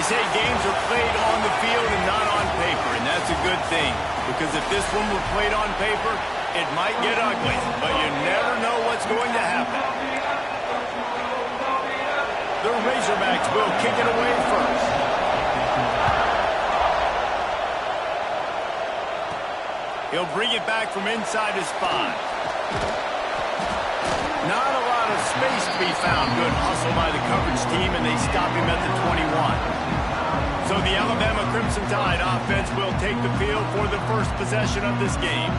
say games are played on the field and not on paper, and that's a good thing. Because if this one were played on paper, it might get ugly, but you never know what's going to happen. The Razorbacks will kick it away first. He'll bring it back from inside his 5. Not a lot of space to be found. Good hustle by the coverage team, and they stop him at the 21. So the Alabama Crimson Tide offense will take the field for the first possession of this game.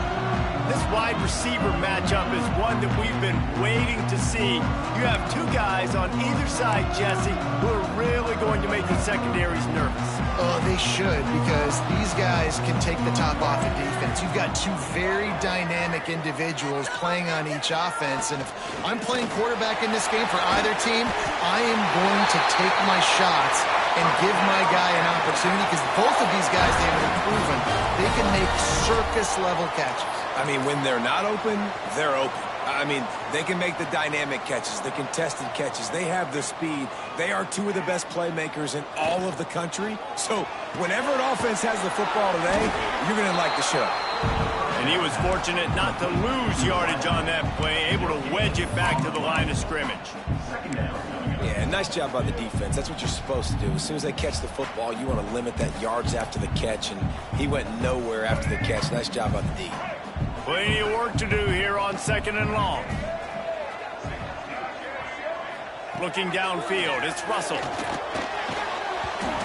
This wide receiver matchup is one that we've been waiting to see. You have two guys on either side, Jesse, who are really going to make the secondaries nervous. Oh, they should, because these guys can take the top off of defense. You've got two very dynamic individuals playing on each offense, and if I'm playing quarterback in this game for either team, I am going to take my shots and give my guy an opportunity, because both of these guys, they have proven they can make circus-level catches. I mean, when they're not open, they're open. I mean, they can make the dynamic catches, the contested catches. They have the speed. They are two of the best playmakers in all of the country. So whenever an offense has the football today, you're going to like the show. And he was fortunate not to lose yardage on that play, able to wedge it back to the line of scrimmage. Yeah, nice job by the defense. That's what you're supposed to do. As soon as they catch the football, you want to limit that yards after the catch, and he went nowhere after the catch. Nice job by the D. Plenty of work to do here on 2nd and long. Looking downfield, it's Russell.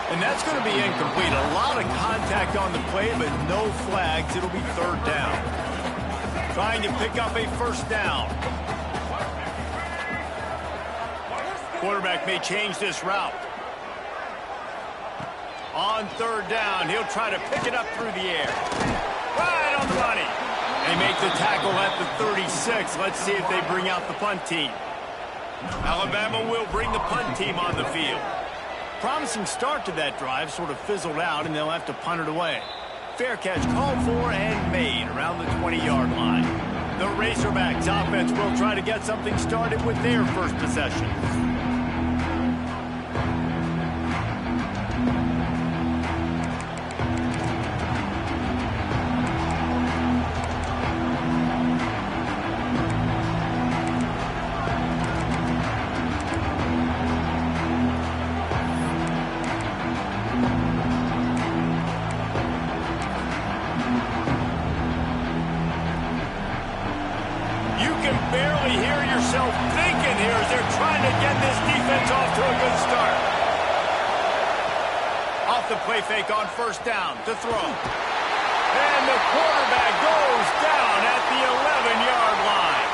And that's going to be incomplete. A lot of contact on the play, but no flags. It'll be 3rd down. Trying to pick up a 1st down. Quarterback may change this route. On 3rd down, he'll try to pick it up through the air. Right on the money. They make the tackle at the 36. Let's see if they bring out the punt team. Alabama will bring the punt team on the field. Promising start to that drive, sort of fizzled out, and they'll have to punt it away. Fair catch called for and made around the 20-yard line. The Razorbacks offense will try to get something started with their first possession. Thinking here as they're trying to get this defense off to a good start. Off the play fake on 1st down to throw. And the quarterback goes down at the 11-yard line.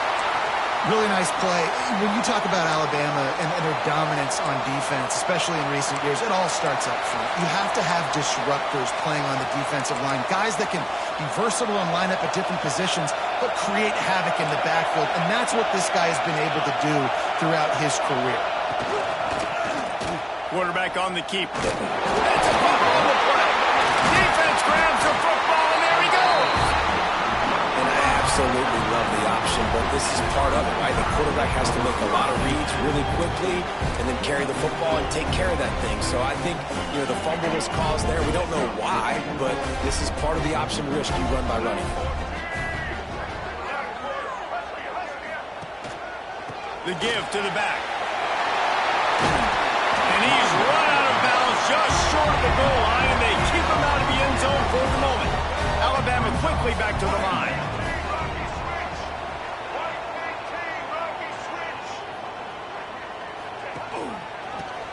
Really nice play. When you talk about Alabama and their dominance on defense, especially in recent years, it all starts up front. You have to have disruptors playing on the defensive line, guys that can be versatile and line up at different positions, but create havoc in the backfield, and that's what this guy has been able to do throughout his career. Quarterback on the keeper. That's a fumble on the play. Defense grabs the football, and there he goes. And I absolutely love the option, but this is part of it, right? The quarterback has to make a lot of reads really quickly and then carry the football and take care of that thing. So I think, you know, the fumble was caused there. We don't know why, but this is part of the option risk you run by running. The give to the back. And he's run out of bounds just short of the goal line, and they keep him out of the end zone for the moment. Alabama quickly back to the line.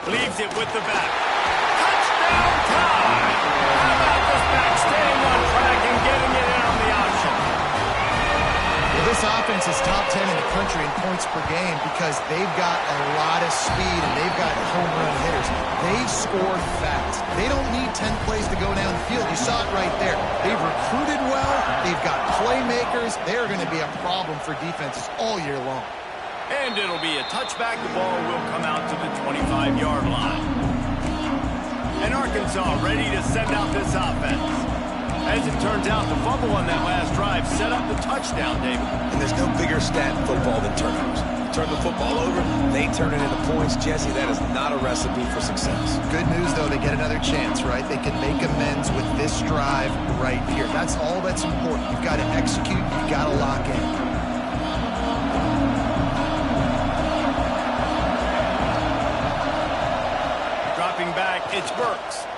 Leaves it with the back. Touchdown time! How about this back staying on track and getting it in on the option? Well, this offense is top 10 in the country in points per game because they've got a lot of speed and they've got home run hitters. They score fast. They don't need 10 plays to go down the field. You saw it right there. They've recruited well. They've got playmakers. They're going to be a problem for defenses all year long. And it'll be a touchback. The ball will come out to the 25-yard line. And Arkansas ready to send out this offense. As it turns out, the fumble on that last drive set up the touchdown, David. And there's no bigger stat in football than turnovers. You turn the football over, they turn it into points. Jesse, that is not a recipe for success. Good news, though, they get another chance, right? They can make amends with this drive right here. That's all that's important. You've got to execute. You've got to lock in. Back, it's Burks.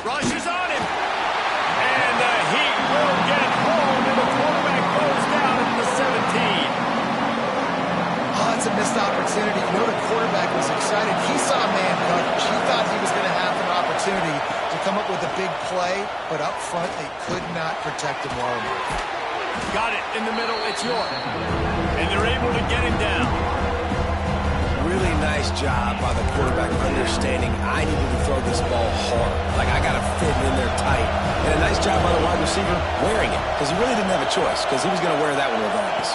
Rushes on him. And the Heat will get home, and the quarterback goes down at the 17. Oh, that's a missed opportunity. You know, the quarterback was excited. He saw man coverage. He thought he was going to have an opportunity to come up with a big play, but up front, they could not protect him well enough. Got it in the middle. It's York. And they're able to get him down. Really nice job by the quarterback understanding I needed to throw this ball hard. Like, I got to fit it in there tight. And a nice job by the wide receiver wearing it, because he really didn't have a choice, because he was going to wear that one regardless.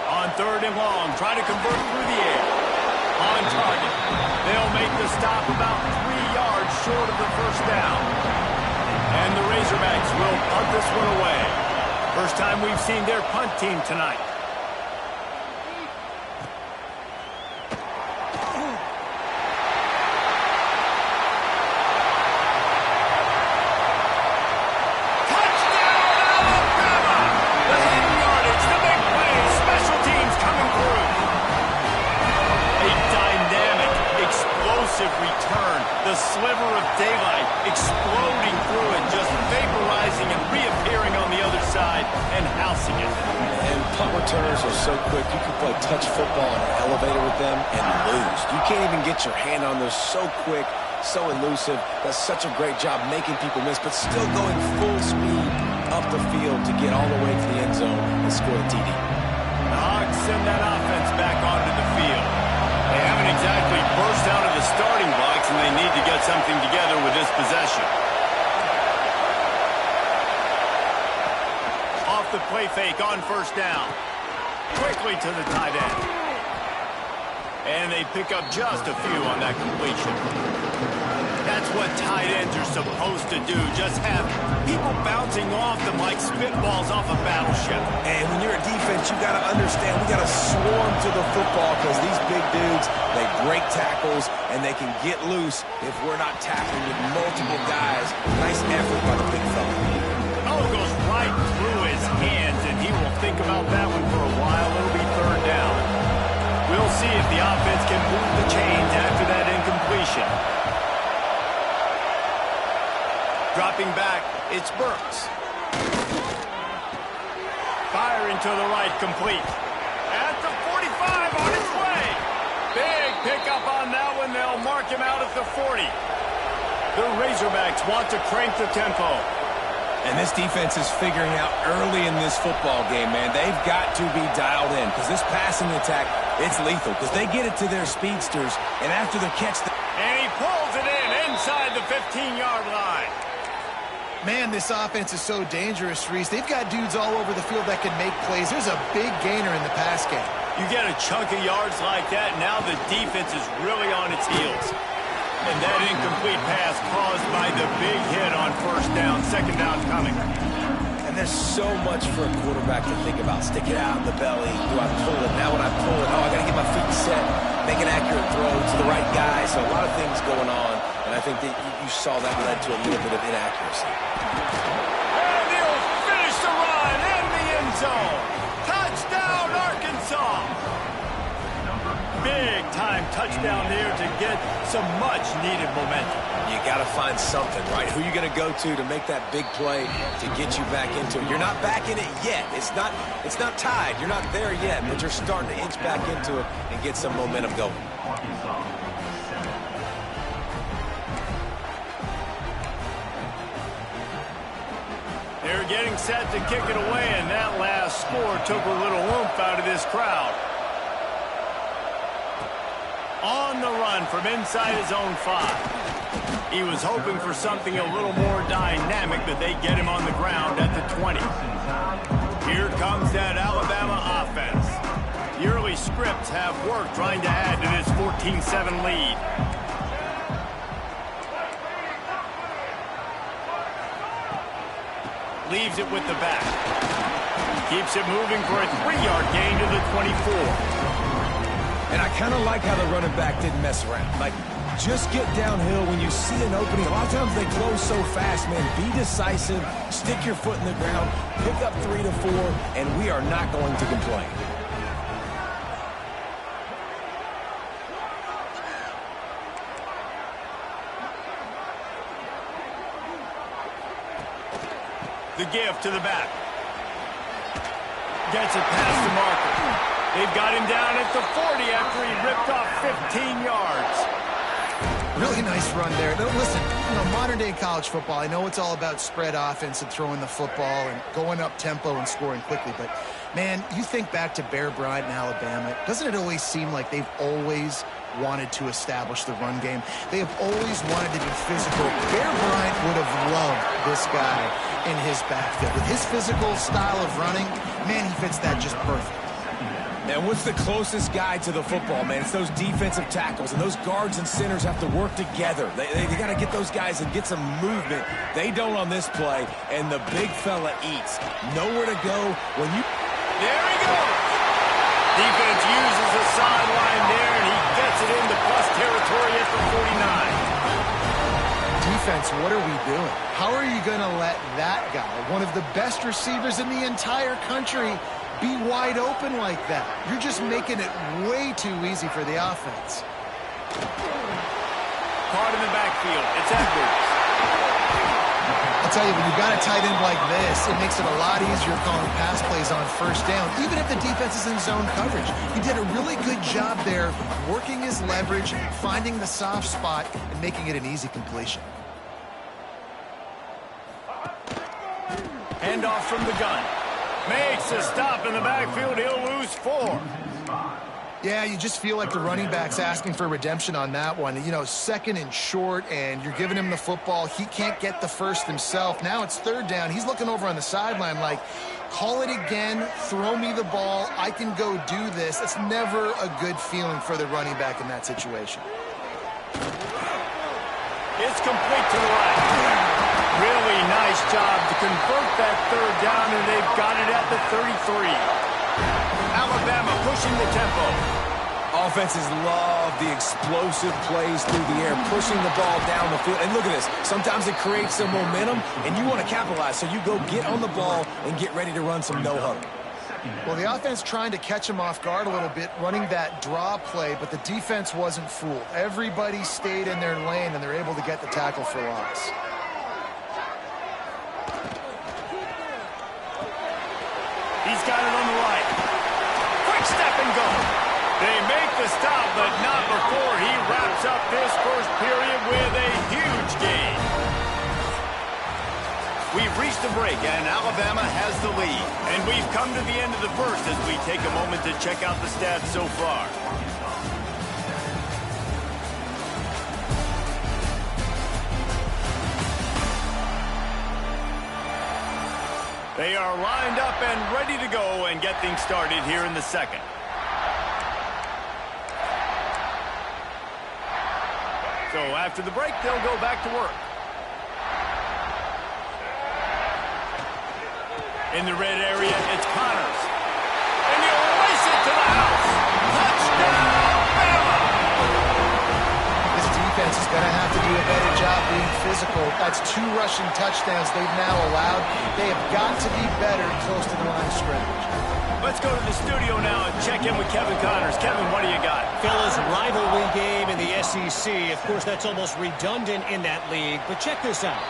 On 3rd and long, try to convert through the air. On target. They'll make the stop about 3 yards short of the first down. And the Razorbacks will punt this one away. First time we've seen their punt team tonight. Return, the sliver of daylight exploding through it, just vaporizing and reappearing on the other side and housing it. And punt returners are so quick, you can play touch football in an elevator with them and lose. You can't even get your hand on those. So quick, so elusive. Does such a great job making people miss, but still going full speed up the field to get all the way to the end zone and score the TD. The Hogs send that offense back onto the field. They haven't exactly burst out of the starting blocks, and they need to get something together with this possession. Off the play fake on first down. Quickly to the tight end. And they pick up just a few on that completion. That's what tight ends are supposed to do. Just have people bouncing off them like spitballs off a battleship. And when you're a defense, you got to understand we got to swarm to the football because these big dudes, they break tackles and they can get loose if we're not tackling with multiple guys. Nice effort by the big fella. Oh, it goes right through his hands, and he will think about that one for a while. It'll be 3rd down. We'll see if the offense can move the chains after that incompletion. Dropping back, it's Burks. Firing to the right, complete. At the 45, on its way. Big pickup on that one. They'll mark him out at the 40. The Razorbacks want to crank the tempo. And this defense is figuring out early in this football game, man. They've got to be dialed in because this passing attack, it's lethal because they get it to their speedsters, and after the catch... And he pulls it in inside the 15-yard line. Man, this offense is so dangerous, Reese. They've got dudes all over the field that can make plays. There's a big gainer in the pass game. You get a chunk of yards like that, now the defense is really on its heels. And that incomplete pass caused by the big hit on first down. 2nd down coming. And there's so much for a quarterback to think about. Stick it out in the belly. Do I pull it? Now when I pull it, oh, I got to get my feet set. Make an accurate throw to the right guy. So a lot of things going on. And I think that you saw that led to a little bit of inaccuracy. And he'll finish the run in the end zone. Touchdown, Arkansas. Big-time touchdown there to get some much-needed momentum. You got to find something, right? Who you going to go to make that big play to get you back into it? You're not back in it yet. It's not tied. You're not there yet, but you're starting to inch back into it and get some momentum going. They're getting set to kick it away, and that last score took a little oomph out of this crowd. On the run from inside his own 5. He was hoping for something a little more dynamic, but they get him on the ground at the 20. Here comes that Alabama offense. The early scripts have worked trying to add to this 14-7 lead. Leaves it with the back. Keeps it moving for a 3-yard gain to the 24. And I kind of like how the running back didn't mess around. Like, just get downhill when you see an opening. A lot of times they close so fast, man. Be decisive, stick your foot in the ground, pick up 3 to 4, and we are not going to complain. The give to the back. Gets it past the marker. They've got him down at the 40 after he ripped off 15 yards. Really nice run there. Now, listen, modern-day college football, I know it's all about spread offense and throwing the football and going up tempo and scoring quickly, but, man, you think back to Bear Bryant in Alabama, doesn't it always seem like they've always wanted to establish the run game? They have always wanted to be physical. Bear Bryant would have loved this guy in his backfield. With his physical style of running, man, he fits that just perfect. And what's the closest guy to the football, man? It's those defensive tackles, and those guards and centers have to work together. They got to get those guys and get some movement. They don't on this play, and the big fella eats. Nowhere to go when you... There he goes! Defense uses the sideline there, and he gets it into plus territory at the 49. Defense, what are we doing? How are you going to let that guy, one of the best receivers in the entire country, be wide open like that? You're just making it way too easy for the offense. Caught in the backfield. It's Edwards. I'll tell you, when you've got a tight end like this, it makes it a lot easier calling pass plays on first down, even if the defense is in zone coverage. He did a really good job there, working his leverage, finding the soft spot, and making it an easy completion. Handoff from the gun. Makes a stop in the backfield. He'll lose 4. Yeah, you just feel like the running back's asking for redemption on that one. You know, second and short, and you're giving him the football. He can't get the first himself. Now it's third down. He's looking over on the sideline like, call it again, throw me the ball, I can go do this. It's never a good feeling for the running back in that situation. It's complete to the right. Really nice job to convert that third down, and they've got it at the 33. Alabama pushing the tempo. Offenses love the explosive plays through the air, pushing the ball down the field. And look at this. Sometimes it creates some momentum, and you want to capitalize. So you go get on the ball and get ready to run some no-huddle. Well, the offense trying to catch him off guard a little bit, running that draw play, but the defense wasn't fooled. Everybody stayed in their lane, and they're able to get the tackle for loss. He's got it on the right. Quick step and go. They make the stop, but not before he wraps up this first period with a huge gain. We've reached the break, and Alabama has the lead. And we've come to the end of the first as we take a moment to check out the stats so far. They are lined up and ready to go and get things started here in the second. So after the break, they'll go back to work. In the red area, it's Connors. And he'll race it to the house. Touchdown, Alabama! This defense is going to have to do a better job being physical. That's 2 rushing touchdowns they've now allowed. They have got to be better close to the line of scrimmage. Let's go to the studio now and check in with Kevin Connors. Kevin, what do you got? Fellas, rivalry game in the SEC. Of course, that's almost redundant in that league. But check this out.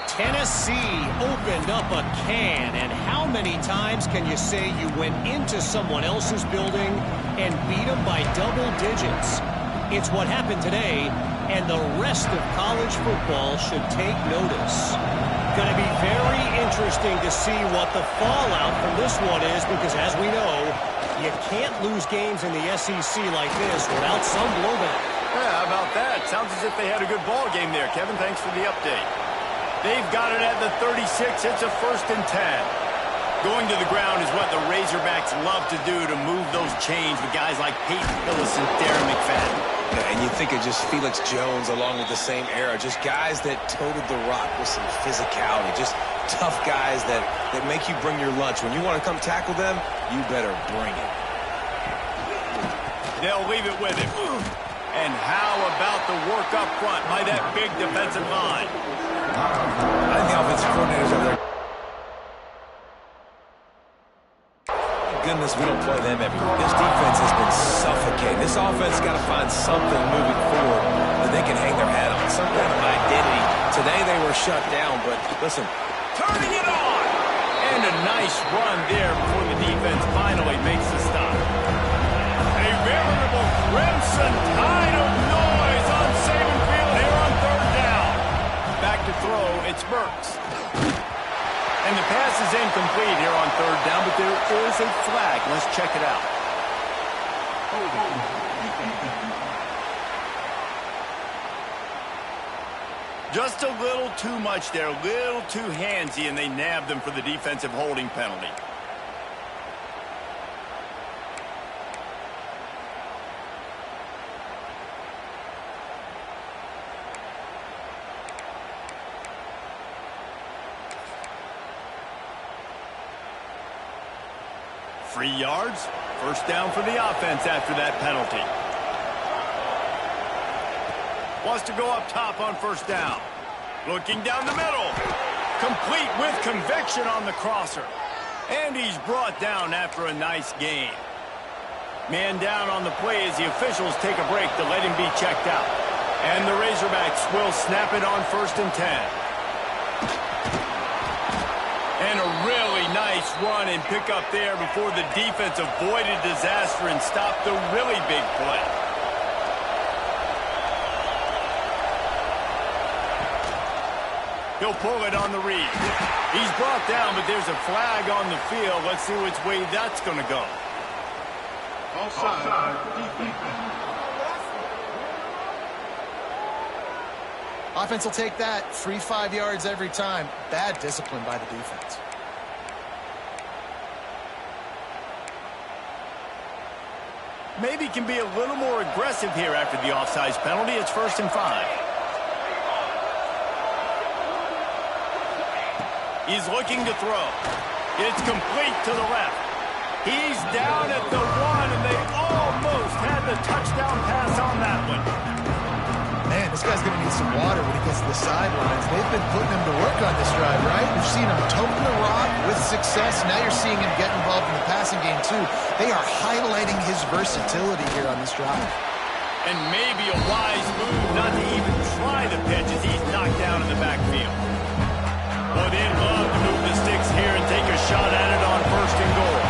Tennessee opened up a can, and how many times can you say you went into someone else's building and beat them by double digits? It's what happened today, and the rest of college football should take notice. Going to be very interesting to see what the fallout from this one is, because as we know, you can't lose games in the SEC like this without some blowback. Yeah, how about that? Sounds as if they had a good ball game there. Kevin, thanks for the update. They've got it at the 36. It's a 1st and 10. Going to the ground is what the Razorbacks love to do, to move those chains with guys like Peyton Hillis and Darren McFadden. Yeah, and you think of just Felix Jones along with the same era, just guys that toted the rock with some physicality, just tough guys that make you bring your lunch. When you want to come tackle them, you better bring it. They'll leave it with him. And how about the work up front by that big defensive line? I think the offensive coordinators over there. Goodness, we don't play them every week. This defense has been suffocating. This offense got to find something moving forward that they can hang their hat on, some kind of identity. Today they were shut down, but listen. Turning it on! And a nice run there before the defense finally makes the stop. A veritable crimson tide of noise on Saban Field here on third down. Back to throw, it's Burks. And the pass is incomplete here on third down, but there is a flag. Let's check it out. Just a little too much there, a little too handsy, and they nabbed them for the defensive holding penalty. Free yards, first down for the offense after that penalty. Wants to go up top on first down. Looking down the middle. Complete with conviction on the crosser. And he's brought down after a nice gain. Man down on the play as the officials take a break to let him be checked out. And the Razorbacks will snap it on 1st and 10. And a really nice run and pick up there before the defense avoided disaster and stopped the really big play. He'll pull it on the read. He's brought down, but there's a flag on the field. Let's see which way that's going to go. Offside. Offense will take that. Free 5 yards every time. Bad discipline by the defense. Maybe can be a little more aggressive here after the offsides penalty. It's 1st and 5. He's looking to throw. It's complete to the left. He's down at the 1, and they almost had the touchdown pass on that one. Man, this guy's going to need some water when he gets to the sidelines. They've been putting him to work on this drive, right? You've seen him toting the rock with success. Now you're seeing him get involved in the passing game, too. They are highlighting his versatility here on this drive. And maybe a wise move not to even try the pitch as he's knocked down in the backfield. Well, they'd love to move the sticks here and take a shot at it on 1st and goal.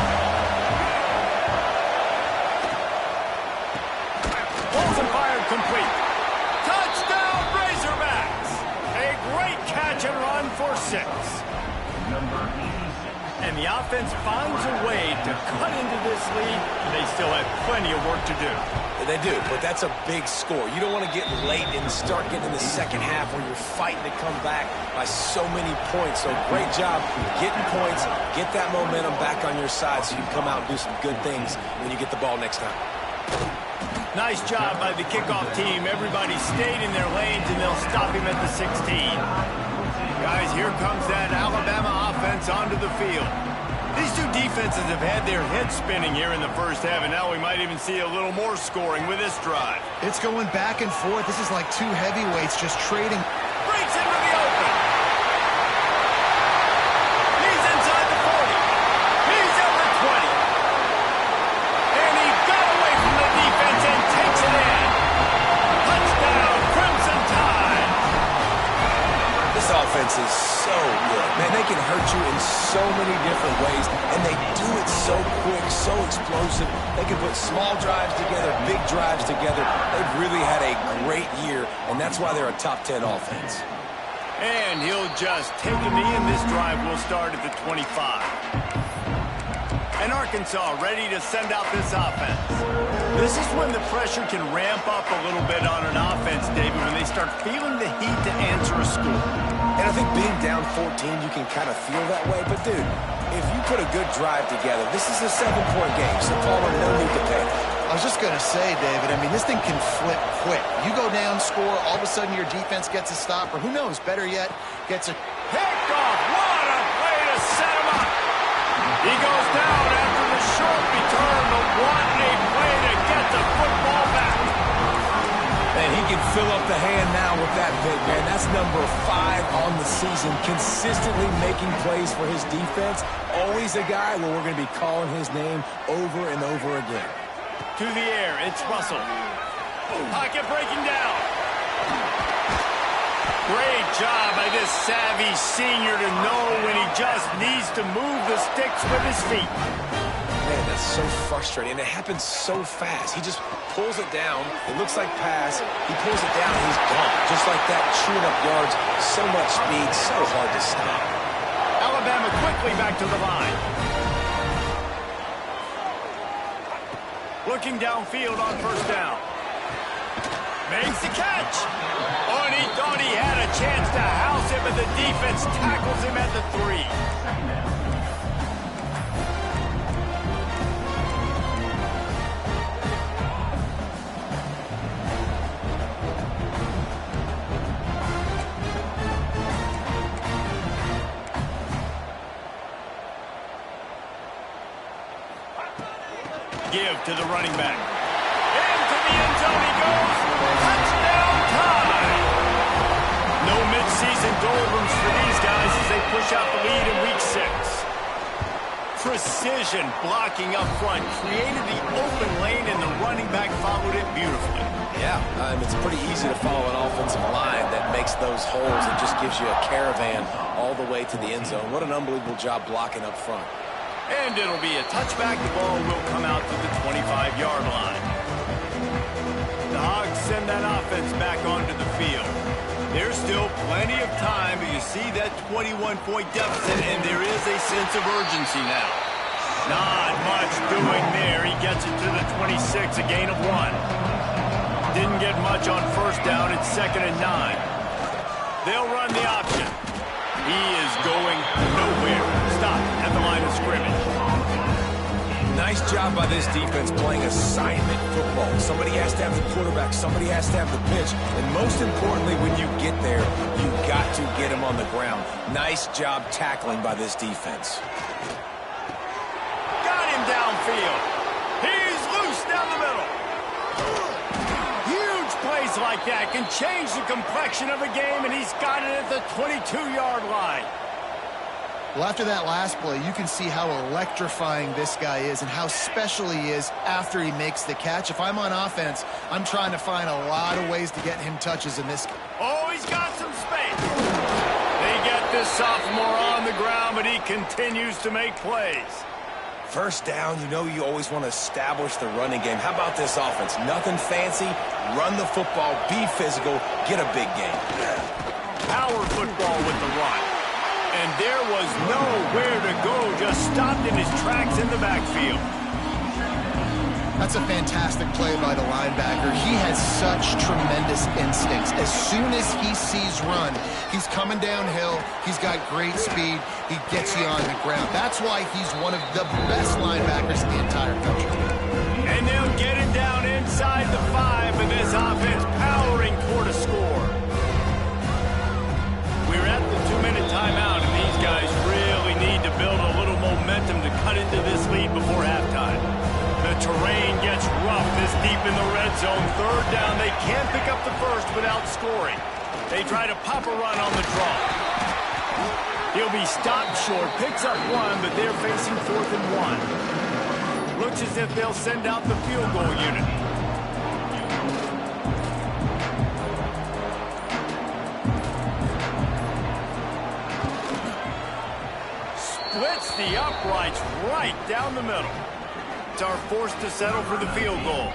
Balls and fired complete. Touchdown, Razorbacks! A great catch and run for 6. And the offense finds a way to cut into this lead. They still have plenty of work to do. They do, but that's a big score. You don't want to get late and start getting in the second half where you're fighting to come back by so many points. So great job getting points, get that momentum back on your side so you can come out and do some good things when you get the ball next time. Nice job by the kickoff team. Everybody stayed in their lanes, and they'll stop him at the 16. Guys, here comes that Alabama offense onto the field. These two defenses have had their heads spinning here in the first half, and now we might even see a little more scoring with this drive. It's going back and forth. This is like two heavyweights just trading. Breaks into the open. He's inside the 40. He's at the 20. And he got away from the defense and takes it in. Touchdown, Crimson Tide. This offense is so good. Man, they can hurt you in so many different ways, and they do it so quick, so explosive. They can put small drives together, big drives together. They've really had a great year, and that's why they're a top 10 offense. And he'll just take a knee, and this drive will start at the 25. And Arkansas ready to send out this offense. This is when the pressure can ramp up a little bit on an offense, David, when they start feeling the heat to answer a score. And I think being down 14, you can kind of feel that way. But, dude, if you put a good drive together, this is a 7-point game, so Palmer, no need to panic. I was just going to say, David, I mean, this thing can flip quick. You go down, score, all of a sudden your defense gets a stop, or who knows, better yet, gets a picked off. What a play to set him up. He goes down after the short return, but what a play to get the And he can fill up the hand now with that pick, man. That's number 5 on the season, consistently making plays for his defense. Always a guy where we're going to be calling his name over and over again. To the air, it's Russell. Pocket breaking down. Great job by this savvy senior to know when he just needs to move the sticks with his feet. Man, that's so frustrating, and it happens so fast. He just pulls it down. It looks like pass. He pulls it down, and he's gone. Just like that, chewing up yards. So much speed, so hard to stop. Alabama quickly back to the line. Looking downfield on first down. Makes the catch. Oh, and he thought he had a chance to house him, but the defense tackles him at the 3. Give to the running back. Into the end zone he goes. Touchdown time. No midseason doldrums for these guys as they push out the lead in week 6. Precision blocking up front created the open lane, and the running back followed it beautifully. Yeah, it's pretty easy to follow an offensive line that makes those holes and just gives you a caravan all the way to the end zone. What an unbelievable job blocking up front. And it'll be a touchback. The ball will come out to the 25-yard line. The Hogs send that offense back onto the field. There's still plenty of time, but you see that 21-point deficit, and there is a sense of urgency now. Not much doing there. He gets it to the 26, a gain of 1. Didn't get much on first down. It's 2nd and 9. They'll run the option. He is going nowhere. Stop at the line of scrimmage. Nice job by this defense playing assignment football. Somebody has to have the quarterback. Somebody has to have the pitch. And most importantly, when you get there, you got to get him on the ground. Nice job tackling by this defense. Got him downfield. He's loose down the middle. Huge plays like that can change the complexion of a game, and he's got it at the 22-yard line. Well, after that last play, you can see how electrifying this guy is and how special he is after he makes the catch. If I'm on offense, I'm trying to find a lot of ways to get him touches in this. Oh, he's got some space. They get this sophomore on the ground, but he continues to make plays. First down, you always want to establish the running game. How about this offense? Nothing fancy. Run the football, be physical, get a big game. Power football with the run. And there was nowhere to go, just stopped in his tracks in the backfield. That's a fantastic play by the linebacker. He has such tremendous instincts. As soon as he sees run, he's coming downhill. He's got great speed. He gets you on the ground. That's why he's one of the best linebackers in the entire country. And they'll get him down inside the 5, and this offense powering toward a score. We're at the 2-minute timeout, and these guys really need to build a little momentum to cut into this lead before halftime. The terrain gets rough this deep in the red zone. 3rd down, they can't pick up the first without scoring. They try to pop a run on the draw. He'll be stopped short, picks up 1, but they're facing 4th and 1. Looks as if they'll send out the field goal unit. Splits the uprights right down the middle. Are forced to settle for the field goal.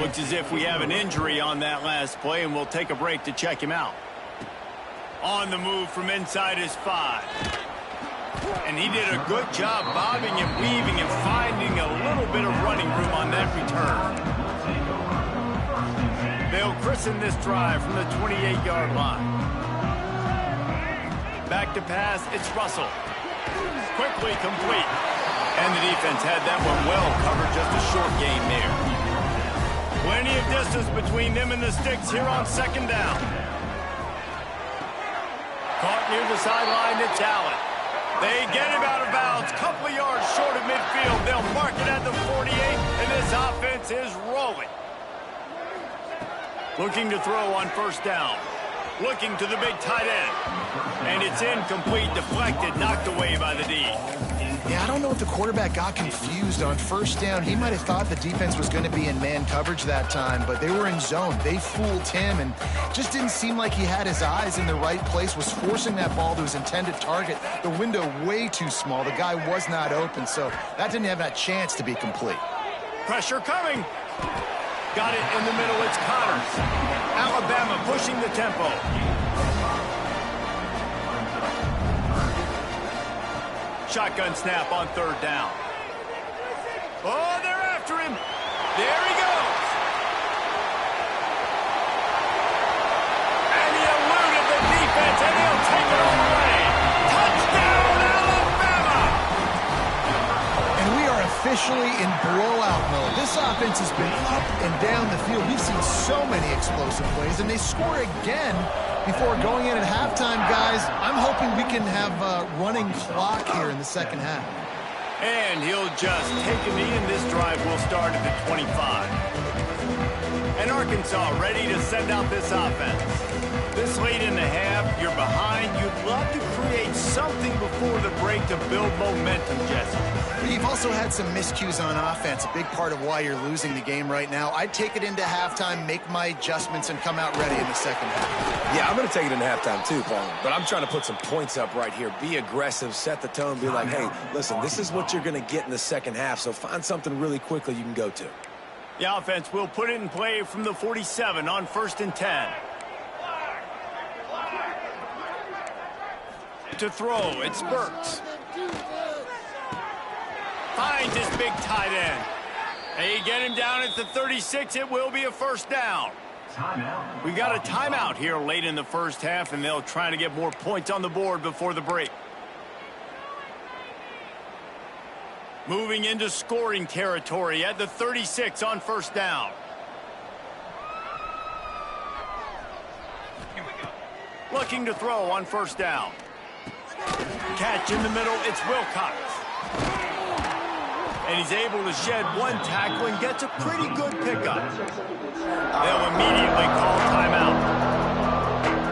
Looks as if we have an injury on that last play, and we'll take a break to check him out. On the move from inside his 5. And he did a good job bobbing and weaving and finding a little bit of running room on that return. They'll christen this drive from the 28-yard line. Back to pass, it's Russell. Quickly complete. And the defense had that one well covered, just a short gain there. Plenty of distance between them and the sticks here on 2nd down. Caught near the sideline, it's Allen. They get him out of bounds, couple of yards short of midfield. They'll mark it at the 48, and this offense is rolling. Looking to throw on first down. Looking to the big tight end. And it's incomplete, deflected, knocked away by the D. Yeah, I don't know if the quarterback got confused on first down. He might have thought the defense was going to be in man coverage that time, but they were in zone. They fooled him and just didn't seem like he had his eyes in the right place, was forcing that ball to his intended target. The window way too small. The guy was not open, so that didn't have that chance to be complete. Pressure coming. Got it in the middle. It's Connors. Alabama pushing the tempo. Shotgun snap on third down. Oh, they're after him. There he goes. And he eluded the defense, and he'll take it all away. Touchdown, Alabama! And we are officially in blowout mode. This offense has been up and down the field. We've seen so many explosive plays, and they score again before going in at halftime, guys. I'm hoping we can have a running clock here in the second half. And he'll just take a knee, and this drive will start at the 25. And Arkansas ready to send out this offense. This late in the half, you're behind. You'd love to create something before the break to build momentum, Jesse. But you've also had some miscues on offense, a big part of why you're losing the game right now. I'd take it into halftime, make my adjustments, and come out ready in the second half. Yeah, I'm going to take it into halftime too, Paul. But I'm trying to put some points up right here. Be aggressive, set the tone, be like, hey, listen, this is what you're going to get in the second half, so find something really quickly you can go to. The offense will put it in play from the 47 on 1st and 10. To throw, it's Burks. Finds his big tight end. They get him down at the 36. It will be a first down. We got a timeout here late in the first half, and they'll try to get more points on the board before the break. Moving into scoring territory at the 36 on first down. Looking to throw on first down. Catch in the middle, it's Wilcox. And he's able to shed one tackle and gets a pretty good pickup. They'll immediately call timeout.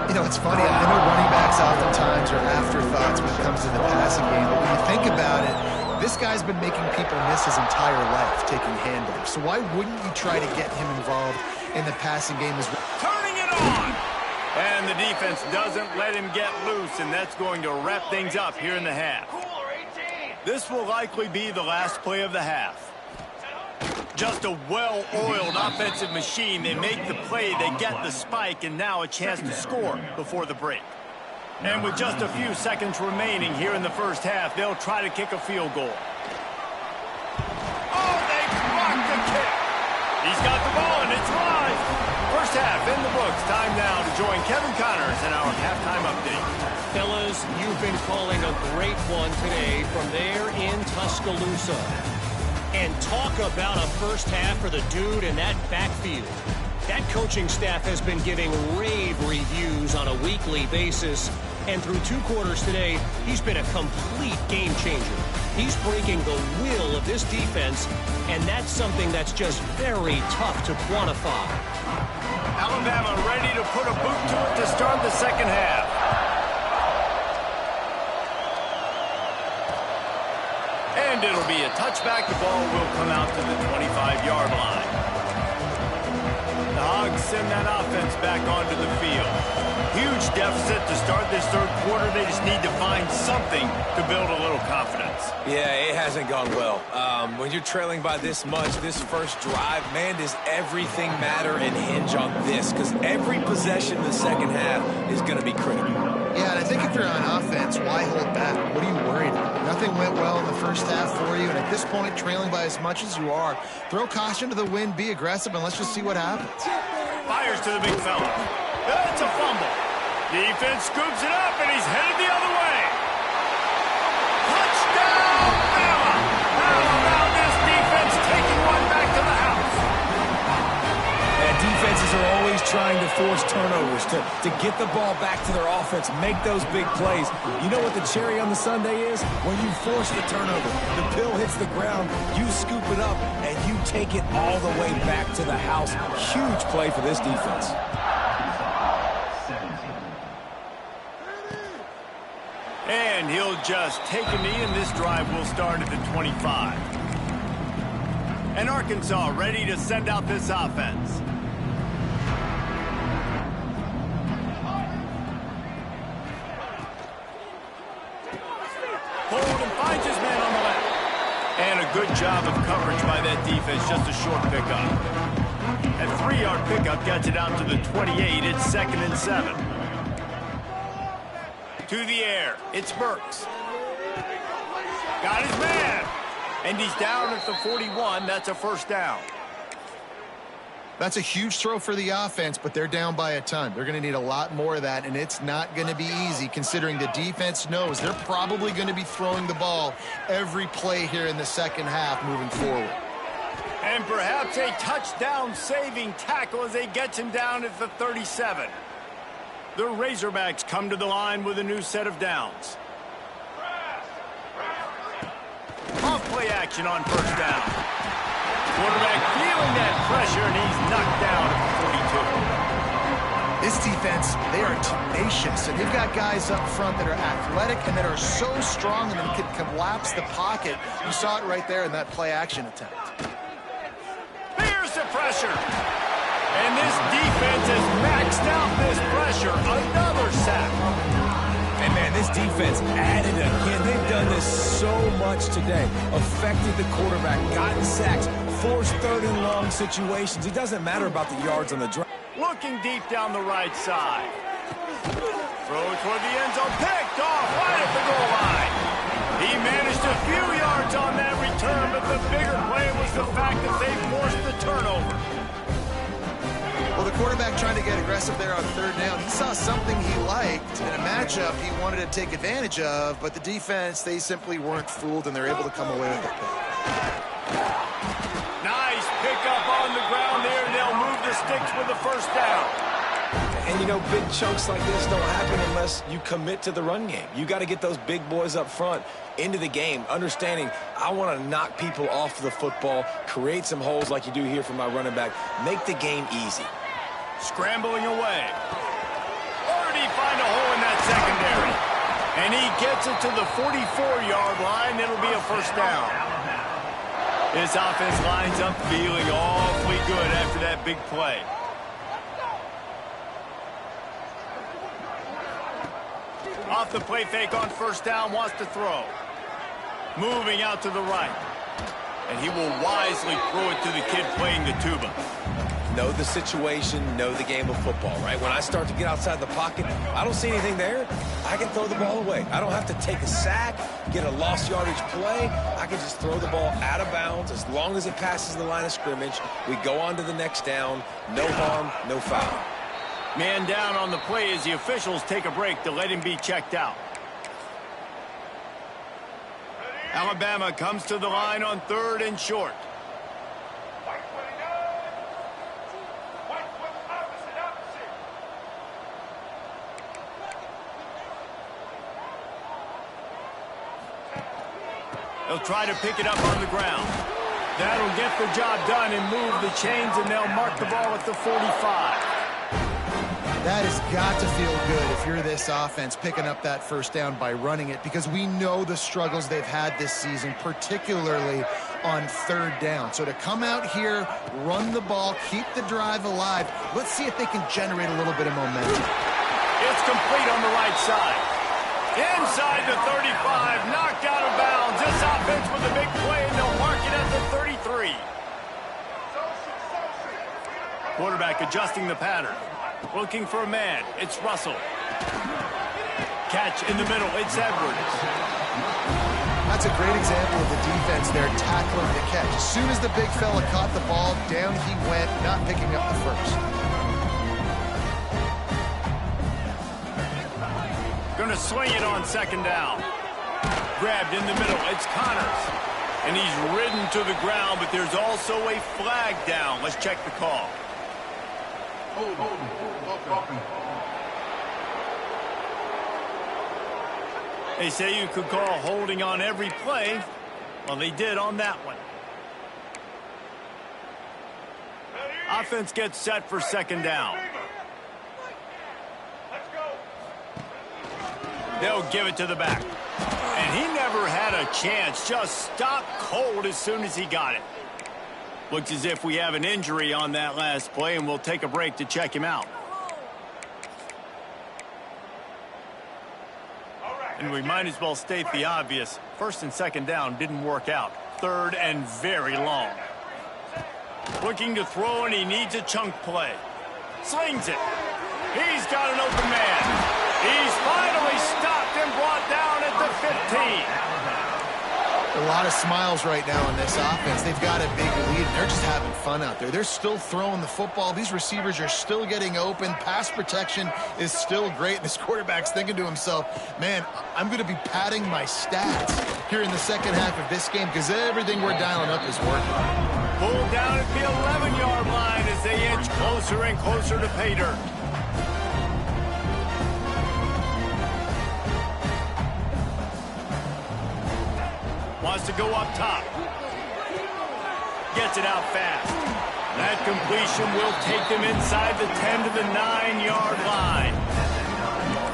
You know, it's funny. I know running backs oftentimes are afterthoughts when it comes to the passing game, but when you think about it, this guy's been making people miss his entire life taking handoffs. So why wouldn't you try to get him involved in the passing game as well? Turning it on! And the defense doesn't let him get loose, and that's going to wrap things up here in the half. This will likely be the last play of the half. Just a well-oiled offensive machine. They make the play, they get the spike, and now a chance to score before the break. And with just a few seconds remaining here in the first half, they'll try to kick a field goal. Oh, they blocked the kick. He's got the ball, and it's live. First half in the books. Time now to join Kevin Connors in our halftime update. Fellas, you've been calling a great one today from there in Tuscaloosa. And talk about a first half for the dude in that backfield. That coaching staff has been giving rave reviews on a weekly basis. And through 2 quarters today, he's been a complete game changer. He's breaking the will of this defense, and that's something that's just very tough to quantify. Alabama ready to put a boot to it to start the second half. And it'll be a touchback. The ball will come out to the 25-yard line. The Hogs send that offense back onto the field. Huge deficit to start this third quarter. They just need to find something to build a little confidence. Yeah, it hasn't gone well. When you're trailing by this much, this first drive, man, does everything matter and hinge on this? Because every possession in the second half is going to be critical. Yeah, and I think if you're on offense, why hold back? What are you worried about? Nothing went well in the first half for you, and at this point, trailing by as much as you are, throw caution to the wind, be aggressive, and let's just see what happens. Fires to the big fella. It's a fumble. Defense scoops it up, and he's headed the other way. Touchdown, Bama! How about this defense taking one back to the house? Yeah, defenses are always trying to force turnovers, to get the ball back to their offense, make those big plays. You know what the cherry on the sundae is? When you force the turnover, the pill hits the ground, you scoop it up, and you take it all the way back to the house. Huge play for this defense. And he'll just take a knee, and this drive will start at the 25. And Arkansas ready to send out this offense. Hold and finds his man on the left. And a good job of coverage by that defense, just a short pickup. A 3-yard pickup gets it out to the 28. It's 2nd and 7. To the air, it's Burks. Got his man. And he's down at the 41. That's a first down. That's a huge throw for the offense, but they're down by a ton. They're going to need a lot more of that, and it's not going to be easy considering the defense knows they're probably going to be throwing the ball every play here in the second half moving forward. And perhaps a touchdown-saving tackle as they get him down at the 37. The Razorbacks come to the line with a new set of downs. Off play action on first down. Quarterback feeling that pressure, and he's knocked down at the 42. This defense, they are tenacious, and they've got guys up front that are athletic and that are so strong and can collapse the pocket. You saw it right there in that play action attempt. Here's the pressure. And this defense has maxed out this pressure. Another sack. And, man, this defense added again. They've done this so much today. Affected the quarterback, gotten sacks, forced 3rd and long situations. It doesn't matter about the yards on the drive. Looking deep down the right side. Throw toward the end zone. Picked off right at the goal line. He managed a few yards on that return, but the bigger play was the fact that they forced the turnover. Well, the quarterback trying to get aggressive there on 3rd down. He saw something he liked in a matchup he wanted to take advantage of, but the defense, they simply weren't fooled, and they're able to come away with it. Nice pickup on the ground there. They'll move the sticks with the first down. And, you know, big chunks like this don't happen unless you commit to the run game. You got to get those big boys up front into the game, understanding I want to knock people off the football, create some holes like you do here for my running back, make the game easy. Scrambling away. Or did he find a hole in that secondary? And he gets it to the 44-yard line. It'll be a first down. This offense lines up feeling awfully good after that big play. Off the play fake on first down, wants to throw. Moving out to the right. And he will wisely throw it to the kid playing the tuba. Know the situation, know the game of football, right? When I start to get outside the pocket, I don't see anything there, I can throw the ball away. I don't have to take a sack, get a lost yardage play. I can just throw the ball out of bounds. As long as it passes the line of scrimmage, we go on to the next down. No harm, no foul. Man down on the play as the officials take a break to let him be checked out. Alabama comes to the line on 3rd and short. They'll try to pick it up on the ground. That'll get the job done and move the chains, and they'll mark the ball at the 45. That has got to feel good if you're this offense picking up that first down by running it, because we know the struggles they've had this season, particularly on 3rd down. So to come out here, run the ball, keep the drive alive, let's see if they can generate a little bit of momentum. It's complete on the right side. Inside the 35, knocked out of bounds. This offense with a big play, and they'll mark it at the 33. Quarterback adjusting the pattern. Looking for a man. It's Russell. Catch in the middle. It's Edwards. That's a great example of the defense there tackling the catch. As soon as the big fella caught the ball, down he went, not picking up the first. Going to swing it on 2nd down. Grabbed in the middle. It's Connors. And he's ridden to the ground, but there's also a flag down. Let's check the call. They say you could call holding on every play. Well, they did on that one. Offense gets set for second down. They'll give it to the back. And he never had a chance. Just stopped cold as soon as he got it. Looks as if we have an injury on that last play, and we'll take a break to check him out. And we might as well state the obvious. First and second down didn't work out. Third and very long. Looking to throw, and he needs a chunk play. Slings it. He's got an open man. He's finally stopped and brought down at the 15. A lot of smiles right now in this offense. They've got a big lead, and they're just having fun out there. They're still throwing the football. These receivers are still getting open. Pass protection is still great. And this quarterback's thinking to himself, man, I'm going to be padding my stats here in the second half of this game because everything we're dialing up is working. Pulled down at the 11-yard line as they inch closer and closer to pay dirt. Wants to go up top. Gets it out fast. That completion will take them inside the 10 to the 9-yard line.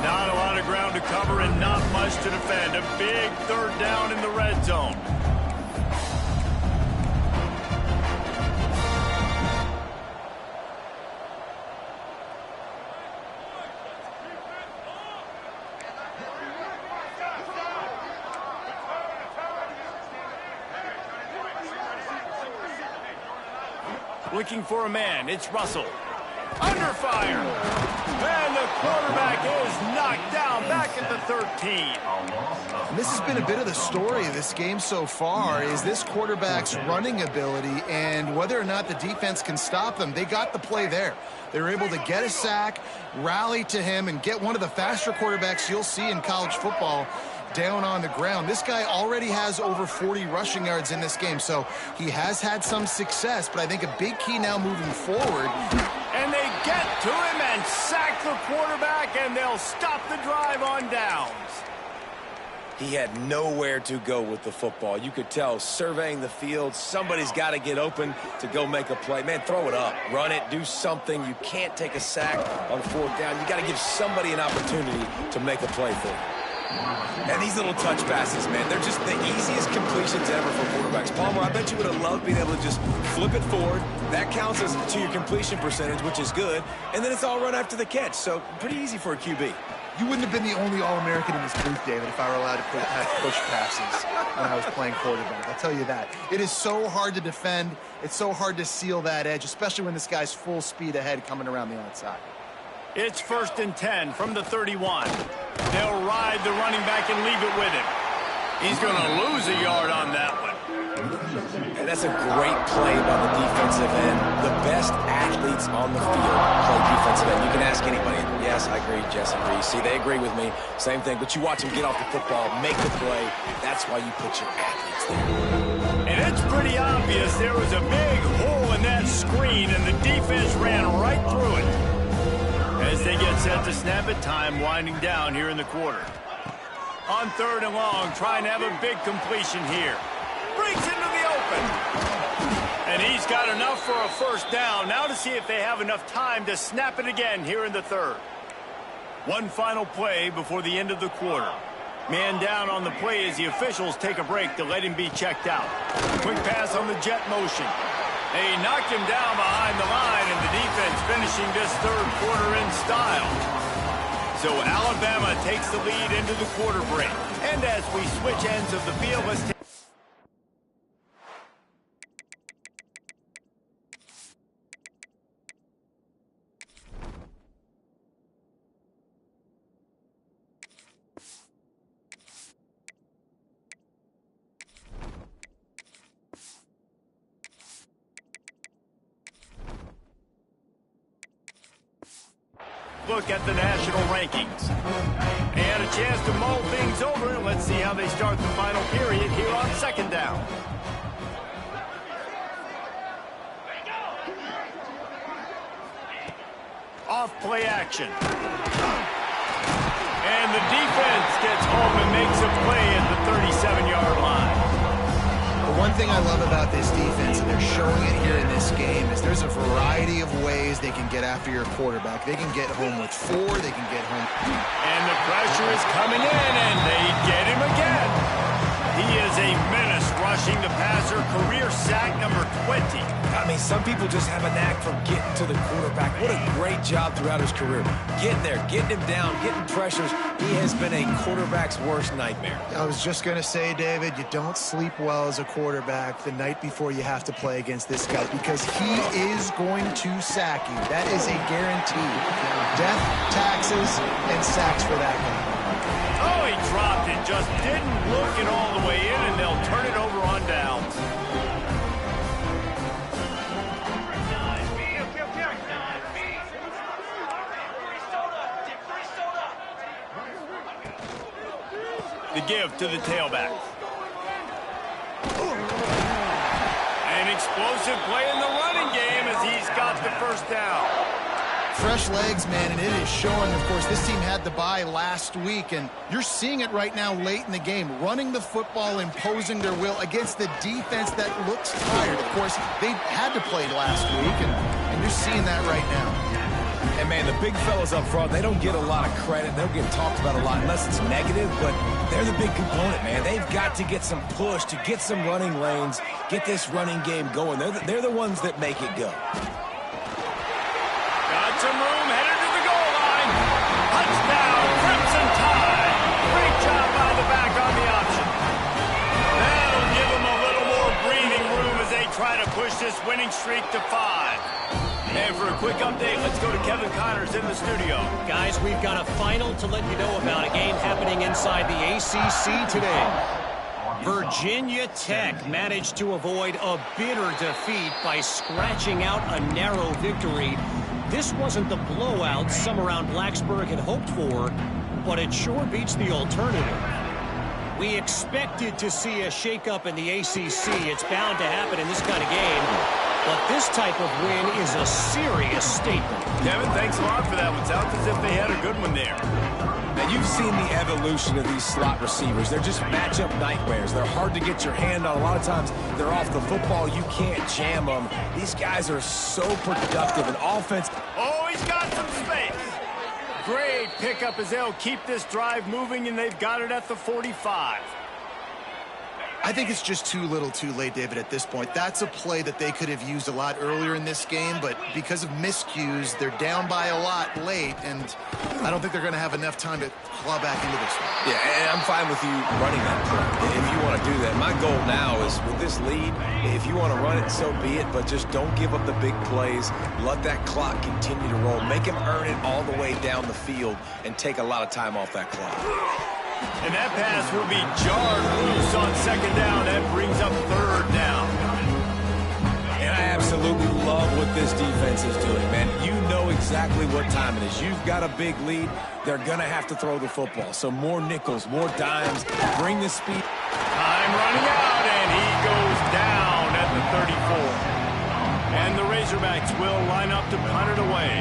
Not a lot of ground to cover and not much to defend. A big third down in the red zone. Looking for a man. It's Russell. Under fire. And the quarterback is knocked down back at the 13. And this has been a bit of the story of this game so far, is this quarterback's running ability and whether or not the defense can stop them. They got the play there. They were able to get a sack, rally to him, and get one of the faster quarterbacks you'll see in college football down on the ground. This guy already has over 40 rushing yards in this game, so he has had some success, but I think a big key now moving forward. And they get to him and sack the quarterback, and they'll stop the drive on downs. He had nowhere to go with the football. You could tell, surveying the field, somebody's got to get open to go make a play. Man, throw it up, run it, do something. You can't take a sack on fourth down. You got to give somebody an opportunity to make a play for you. And these little touch passes, man, they're just the easiest completions ever for quarterbacks. Palmer, I bet you would have loved being able to just flip it forward. That counts as to your completion percentage, which is good. And then it's all run after the catch. So pretty easy for a QB. You wouldn't have been the only All-American in this booth, David, if I were allowed to have push passes when I was playing quarterback. I'll tell you that. It is so hard to defend. It's so hard to seal that edge, especially when this guy's full speed ahead coming around the outside. It's 1st and 10 from the 31. They'll ride the running back and leave it with him. He's going to lose a yard on that one. And that's a great play by the defensive end. The best athletes on the field play defensive end. You can ask anybody. Yes, I agree. Jess agrees. See, they agree with me. Same thing. But you watch them get off the football, make the play. That's why you put your athletes there. And it's pretty obvious there was a big hole in that screen, and the defense ran right through it. As they get set to snap it, time winding down here in the quarter. On 3rd and long, trying to have a big completion here. Breaks into the open. And he's got enough for a first down. Now to see if they have enough time to snap it again here in the 3rd. One final play before the end of the quarter. Man down on the play as the officials take a break to let him be checked out. Quick pass on the jet motion. They knocked him down behind the line, and the defense finishing this 3rd quarter in style. So Alabama takes the lead into the quarter break. And as we switch ends of the field, let's take... look at the national rankings. And a chance to mull things over. Let's see how they start the final period here on 2nd down. off play action. And the defense gets home and makes a play at the 37-yard line. The one thing I love about this defense, and they're showing it here in this game, is there's a variety of ways they can get after your quarterback. They can get home with 4. They can get home. And the pressure is coming in, and they get him again. He is a menace rushing the passer, career sack number 20. I mean, some people just have a knack for getting to the quarterback. What a great job throughout his career. Getting there, getting him down, getting pressures. He has been a quarterback's worst nightmare. I was just going to say, David, you don't sleep well as a quarterback the night before you have to play against this guy because he is going to sack you. That is a guarantee. Death, taxes, and sacks for that guy. Oh, he dropped it. Just didn't look it all the way in, and they'll turn it over on downs. The give to the tailback. An explosive play in the running game as he's got the first down. Fresh legs, man, and it is showing. Of course, this team had the bye last week, and you're seeing it right now late in the game. Running the football, imposing their will against the defense that looks tired. Of course, they had to play last week, and you're seeing that right now. And, man, the big fellas up front, they don't get a lot of credit. They don't get talked about a lot unless it's negative, but they're the big component, man. They've got to get some push, to get some running lanes, get this running game going. They're the ones that make it go. Got some room, headed to the goal line. Touchdown, Crimson Tide. Great job by the back on the option. That'll give them a little more breathing room as they try to push this winning streak to 5. And for a quick update, let's go to Kevin Connors in the studio. Guys, we've got a final to let you know about, a game happening inside the ACC today. Virginia Tech managed to avoid a bitter defeat by scratching out a narrow victory. This wasn't the blowout some around Blacksburg had hoped for, but it sure beats the alternative. We expected to see a shakeup in the ACC. It's bound to happen in this kind of game. But this type of win is a serious statement. Kevin, thanks a lot for that one. Sounds as if they had a good one there. Now, you've seen the evolution of these slot receivers. They're just matchup nightmares. They're hard to get your hand on. A lot of times, they're off the football. You can't jam them. These guys are so productive in offense. Oh, he's got some space. Great pickup as they'll keep this drive moving, and they've got it at the 45. I think it's just too little too late, David, at this point. That's a play that they could have used a lot earlier in this game, but because of miscues, they're down by a lot late, and I don't think they're going to have enough time to claw back into this one. Yeah, and I'm fine with you running that play if you want to do that. My goal now is with this lead, if you want to run it, so be it, but just don't give up the big plays. Let that clock continue to roll. Make him earn it all the way down the field and take a lot of time off that clock. And that pass will be jarred loose on second down. That brings up third down. And I absolutely love what this defense is doing, man. You know exactly what time it is. You've got a big lead. They're going to have to throw the football. So more nickels, more dimes. Bring the speed. Time running out, and he goes down at the 34. And the Razorbacks will line up to punt it away.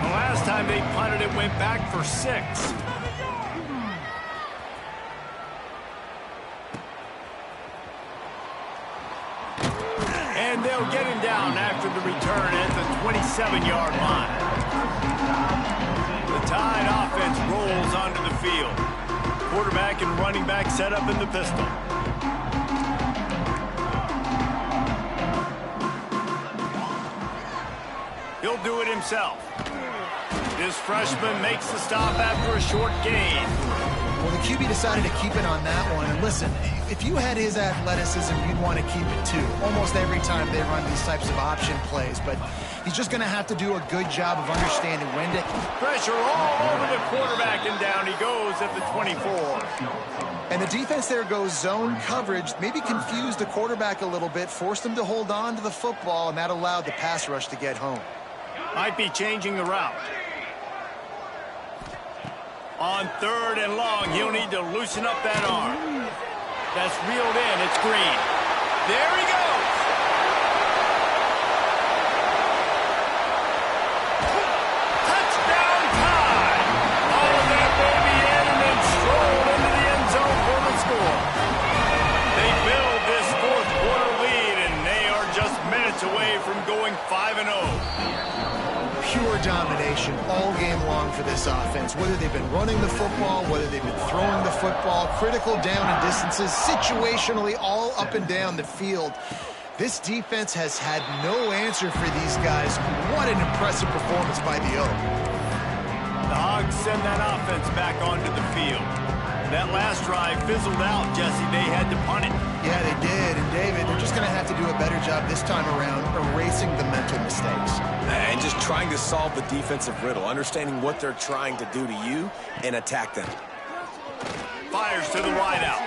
The last time they punted it went back for 6. And they'll get him down after the return at the 27-yard line. The Tide offense rolls onto the field. Quarterback and running back set up in the pistol. He'll do it himself. This freshman makes the stop after a short gain. Well, the QB decided to keep it on that one. And listen, if you had his athleticism, you'd want to keep it too. Almost every time they run these types of option plays. But he's just going to have to do a good job of understanding when to... Pressure all over the quarterback, and down he goes at the 24. And the defense there goes zone coverage, maybe confused the quarterback a little bit, forced him to hold on to the football, and that allowed the pass rush to get home. Might be changing the route. On third and long, he'll need to loosen up that arm. That's reeled in. It's Green. There he goes. domination all game long for this offense. Whether they've been running the football, whether they've been throwing the football, critical down and distances, situationally all up and down the field. This defense has had no answer for these guys. What an impressive performance by the O. The Hogs send that offense back onto the field. That last drive fizzled out, Jesse. They had to punt it. Yeah, they did. And, David, they're just going to have to do a better job this time around erasing the mental mistakes. And just trying to solve the defensive riddle, understanding what they're trying to do to you and attack them. Fires to the wideout.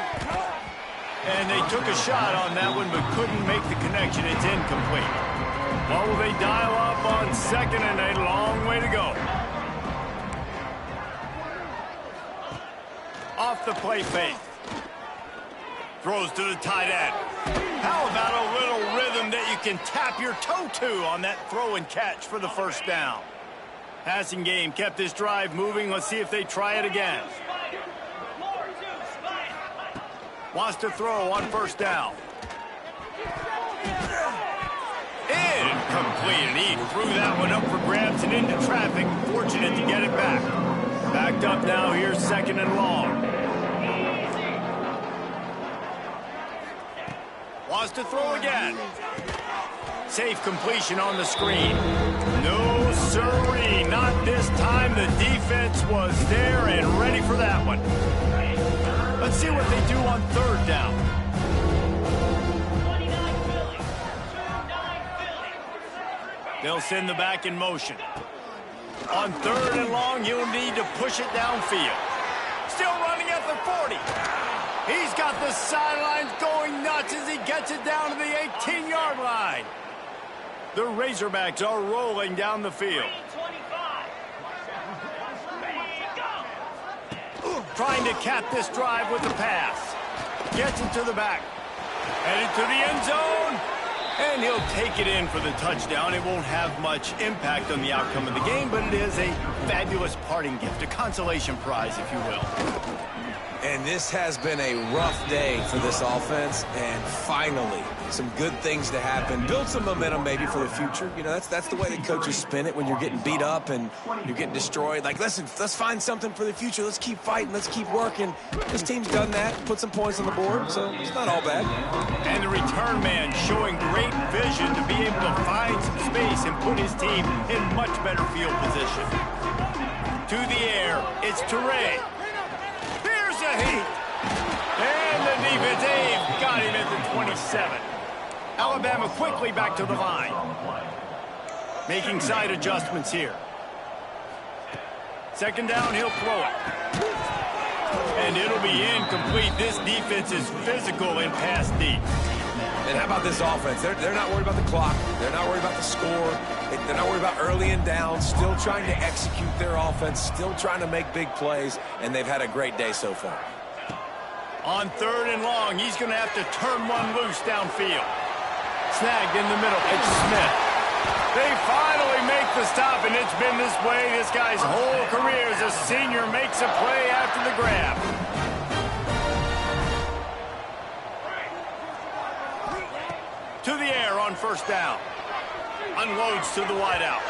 And they took a shot on that one but couldn't make the connection. It's incomplete. Well, will they dial up on second and a long way to go? Off the play fake. Throws to the tight end. How about a little rhythm that you can tap your toe to on that throw and catch for the first down? Passing game kept this drive moving. Let's see if they try it again. Wants to throw on first down. Incomplete, and he threw that one up for grabs and into traffic. Fortunate to get it back. Backed up now, here's second and long. Wants to throw again. Safe completion on the screen. No sirree, not this time. The defense was there and ready for that one. Let's see what they do on third down. They'll send the back in motion. On third and long, he'll need to push it downfield. Still running at the 40. He's got the sidelines going nuts as he gets it down to the 18-yard line. The Razorbacks are rolling down the field. Trying to cap this drive with the pass. Gets it to the back. Headed to the end zone. And he'll take it in for the touchdown. It won't have much impact on the outcome of the game, but it is a fabulous parting gift, a consolation prize, if you will. And this has been a rough day for this offense, and finally, some good things to happen. Build some momentum maybe for the future. You know, that's the way that coaches spin it when you're getting beat up and you're getting destroyed. Like, listen, let's find something for the future. Let's keep fighting. Let's keep working. This team's done that, put some points on the board, so it's not all bad. And the return man showing great vision to be able to find some space and put his team in much better field position. To the air, it's Toure. Here's a heat. And the defense, they've got him at the 27. Alabama quickly back to the line. Making side adjustments here. Second down, he'll throw it. And it'll be incomplete. This defense is physical in pass deep. And how about this offense? They're not worried about the clock. They're not worried about the score. They're not worried about early and down. Still trying to execute their offense. Still trying to make big plays. And they've had a great day so far. On third and long, he's going to have to turn one loose downfield. Snagged in the middle. It's Smith. They finally make the stop, and it's been this way this guy's whole career as a senior makes a play after the grab. To the air on first down. Unloads to the wideout.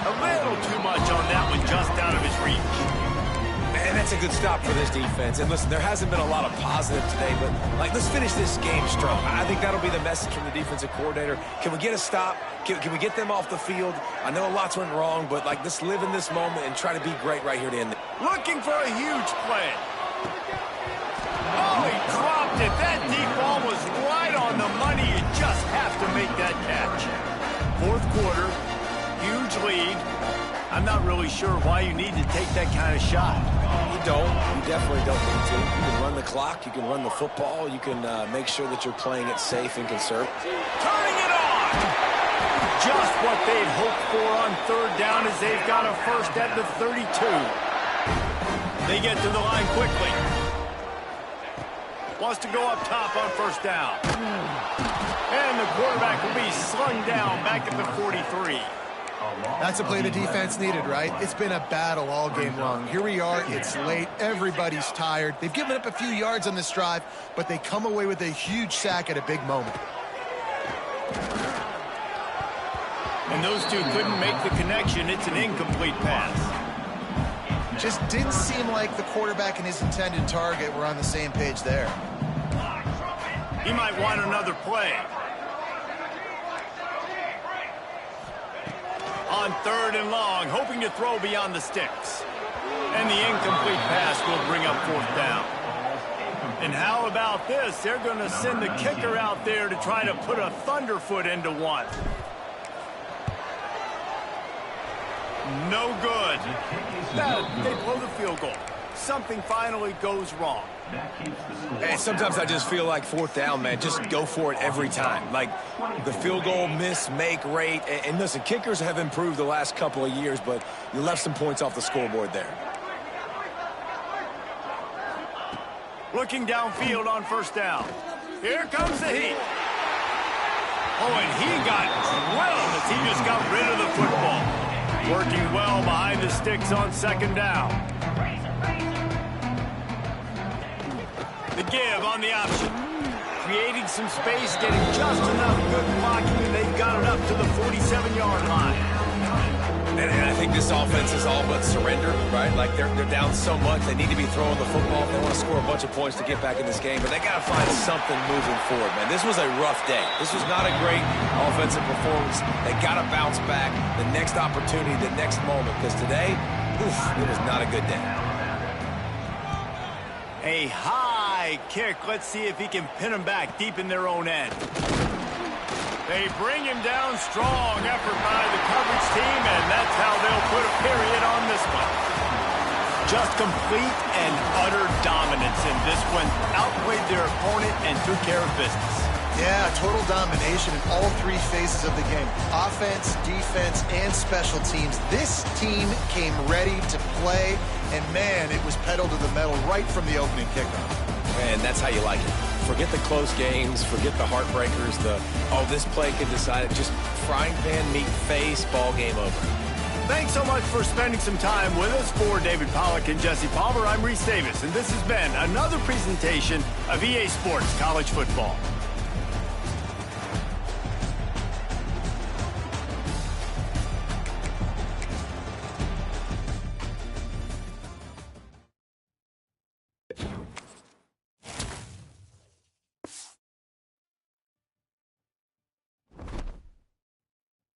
A little too much on that one, just out of his reach. And that's a good stop for this defense. And listen, there hasn't been a lot of positive today, but like, let's finish this game strong. I think that'll be the message from the defensive coordinator. Can we get a stop? Can we get them off the field? I know lots went wrong, but like, let's live in this moment and try to be great right here to end it. Looking for a huge play. Oh, he dropped it. That deep ball was right on the money. You just have to make that catch. Fourth quarter, huge lead. I'm not really sure why you need to take that kind of shot. You don't. You definitely don't need to. You can run the clock. You can run the football. You can make sure that you're playing it safe and conservative. Turning it on! Just what they'd hoped for on third down as they've got a first at the 32. They get to the line quickly. Wants to go up top on first down. And the quarterback will be slung down back at the 43. That's a play the defense needed, right? It's been a battle all game long. Here we are. It's late. Everybody's tired. They've given up a few yards on this drive, but they come away with a huge sack at a big moment. And those two couldn't make the connection. It's an incomplete pass. Just didn't seem like the quarterback and his intended target were on the same page there. He might want another play. On 3rd and long, hoping to throw beyond the sticks. And the incomplete pass will bring up 4th down. And how about this? They're going to send the kicker out there to try to put a thunderfoot into one. No good. They blow the field goal. Something finally goes wrong. Hey, sometimes I just feel like 4th down, man. Just go for it every time. Like the field goal miss-make rate. And listen, kickers have improved the last couple of years, but you left some points off the scoreboard there. Looking downfield on 1st down. Here comes the heat. Oh, and he got drilled as he just got rid of the football. Working well behind the sticks on 2nd down. The give on the option. Creating some space, getting just enough good blocking, and they've got it up to the 47-yard line. And I think this offense is all but surrender, right? Like they're down so much, they need to be throwing the football. They want to score a bunch of points to get back in this game, but they got to find something moving forward, man. This was a rough day. This was not a great offensive performance. They got to bounce back the next opportunity, the next moment, because today, it was not a good day. A high kick. Let's see if he can pin him back deep in their own end. They bring him down. Strong effort by the coverage team, and that's how they'll put a period on this one. Just complete and utter dominance in this one. Outplayed their opponent and took care of business. Yeah, total domination in all 3 phases of the game. Offense, defense, and special teams. This team came ready to play, and man, it was pedal to the metal right from the opening kickoff. And that's how you like it. Forget the close games, forget the heartbreakers, this play could decide it. Just frying pan, meat face, ball game over. Thanks so much for spending some time with us. For David Pollack and Jesse Palmer, I'm Reese Davis, and this has been another presentation of EA Sports College Football.